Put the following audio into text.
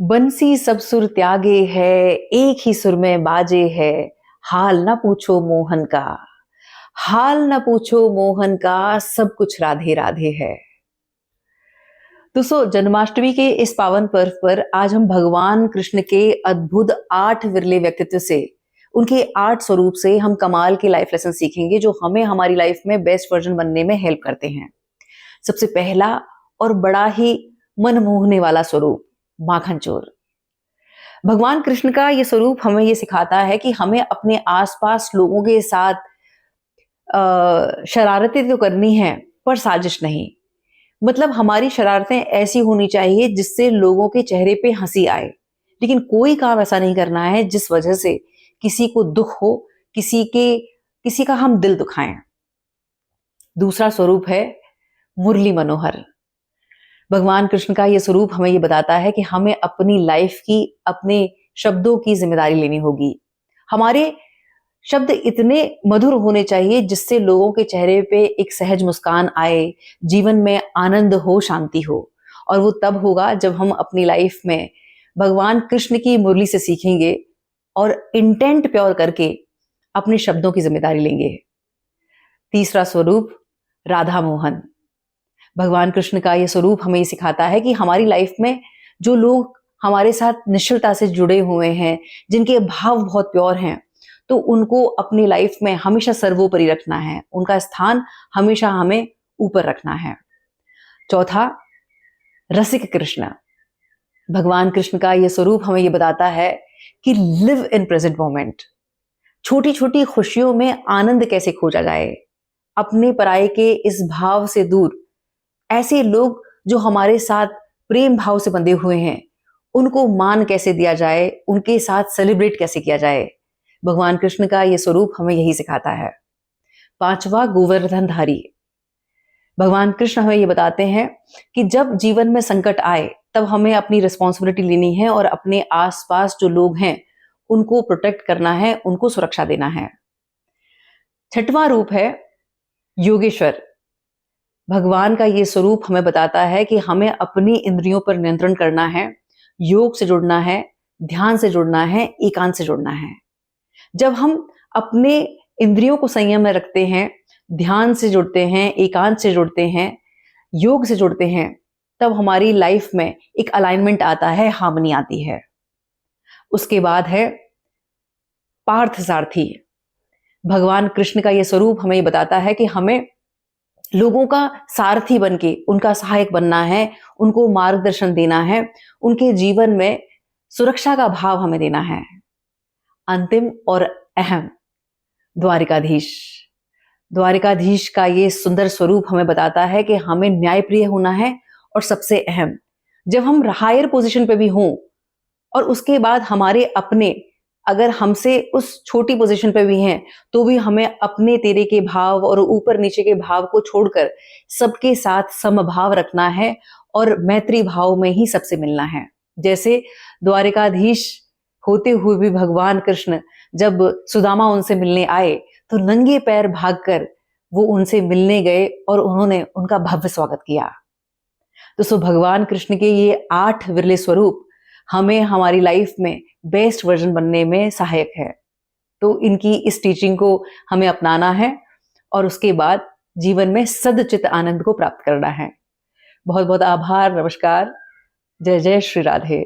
बंसी सब सुर त्यागे है, एक ही सुर में बाजे है। हाल न पूछो मोहन का, हाल न पूछो मोहन का, सब कुछ राधे राधे है। दोस्तों, जन्माष्टमी के इस पावन पर्व पर आज हम भगवान कृष्ण के अद्भुत 8 विरले व्यक्तित्व से, उनके 8 स्वरूप से हम कमाल के लाइफ लेसन सीखेंगे जो हमें हमारी लाइफ में बेस्ट वर्जन बनने में हेल्प करते हैं। सबसे पहला और बड़ा ही मन मोहने वाला स्वरूप, माखन चोर। भगवान कृष्ण का ये स्वरूप हमें ये सिखाता है कि हमें अपने आसपास लोगों के साथ शरारतें तो करनी है, पर साजिश नहीं। मतलब हमारी शरारतें ऐसी होनी चाहिए जिससे लोगों के चेहरे पे हंसी आए, लेकिन कोई काम ऐसा नहीं करना है जिस वजह से किसी को दुख हो, किसी का हम दिल दुखाएं। दूसरा स्वरूप है मुरली मनोहर। भगवान कृष्ण का ये स्वरूप हमें ये बताता है कि हमें अपनी लाइफ की, अपने शब्दों की जिम्मेदारी लेनी होगी। हमारे शब्द इतने मधुर होने चाहिए जिससे लोगों के चेहरे पे एक सहज मुस्कान आए, जीवन में आनंद हो, शांति हो। और वो तब होगा जब हम अपनी लाइफ में भगवान कृष्ण की मुरली से सीखेंगे और इंटेंट प्योर करके अपने शब्दों की जिम्मेदारी लेंगे। तीसरा स्वरूप, राधा मोहन। भगवान कृष्ण का ये स्वरूप हमें ये सिखाता है कि हमारी लाइफ में जो लोग हमारे साथ निश्चलता से जुड़े हुए हैं, जिनके भाव बहुत प्योर हैं, तो उनको अपनी लाइफ में हमेशा सर्वोपरि रखना है, उनका स्थान हमेशा हमें ऊपर रखना है। चौथा, रसिक कृष्ण। भगवान कृष्ण का यह स्वरूप हमें यह बताता है कि लिव इन प्रेजेंट मोमेंट। छोटी छोटी खुशियों में आनंद कैसे खोजा जाए, अपने पराये के इस भाव से दूर ऐसे लोग जो हमारे साथ प्रेम भाव से बंधे हुए हैं, उनको मान कैसे दिया जाए, उनके साथ सेलिब्रेट कैसे किया जाए। भगवान कृष्ण का यह स्वरूप हमें यही सिखाता है। पांचवा, गोवर्धनधारी। भगवान कृष्ण हमें यह बताते हैं कि जब जीवन में संकट आए तब हमें अपनी रिस्पॉन्सिबिलिटी लेनी है और अपने आसपास जो लोग हैं उनको प्रोटेक्ट करना है, उनको सुरक्षा देना है। छठवां रूप है योगेश्वर। भगवान का ये स्वरूप हमें बताता है कि हमें अपनी इंद्रियों पर नियंत्रण करना है, योग से जुड़ना है, ध्यान से जुड़ना है, एकांत से जुड़ना है। जब हम अपने इंद्रियों को संयम में रखते हैं, ध्यान से जुड़ते हैं, एकांत से जुड़ते हैं, योग से जुड़ते हैं, तब हमारी लाइफ में एक अलाइनमेंट आता है, हार्मनी आती है। उसके बाद है पार्थ सारथी। भगवान कृष्ण का यह स्वरूप हमें यह बताता है कि हमें लोगों का सारथी बनके उनका सहायक बनना है, उनको मार्गदर्शन देना है, उनके जीवन में सुरक्षा का भाव हमें देना है। अंतिम और अहम, द्वारिकाधीश। द्वारिकाधीश का ये सुंदर स्वरूप हमें बताता है कि हमें न्यायप्रिय होना है, और सबसे अहम, जब हम हायर पोजीशन पे भी हों और उसके बाद हमारे अपने अगर हमसे उस छोटी पोजीशन पे भी हैं, तो भी हमें अपने तेरे के भाव और ऊपर नीचे के भाव को छोड़कर सबके साथ समभाव रखना है और मैत्री भाव में ही सबसे मिलना है। जैसे द्वारिकाधीश होते हुए भी भगवान कृष्ण जब सुदामा उनसे मिलने आए तो नंगे पैर भागकर वो उनसे मिलने गए और उन्होंने उनका भव्य स्वागत किया। दोस्तों, भगवान कृष्ण के ये 8 विरले स्वरूप हमें हमारी लाइफ में बेस्ट वर्जन बनने में सहायक है। तो इनकी इस टीचिंग को हमें अपनाना है और उसके बाद जीवन में सदचित आनंद को प्राप्त करना है। बहुत बहुत आभार, नमस्कार, जय जय श्री राधे।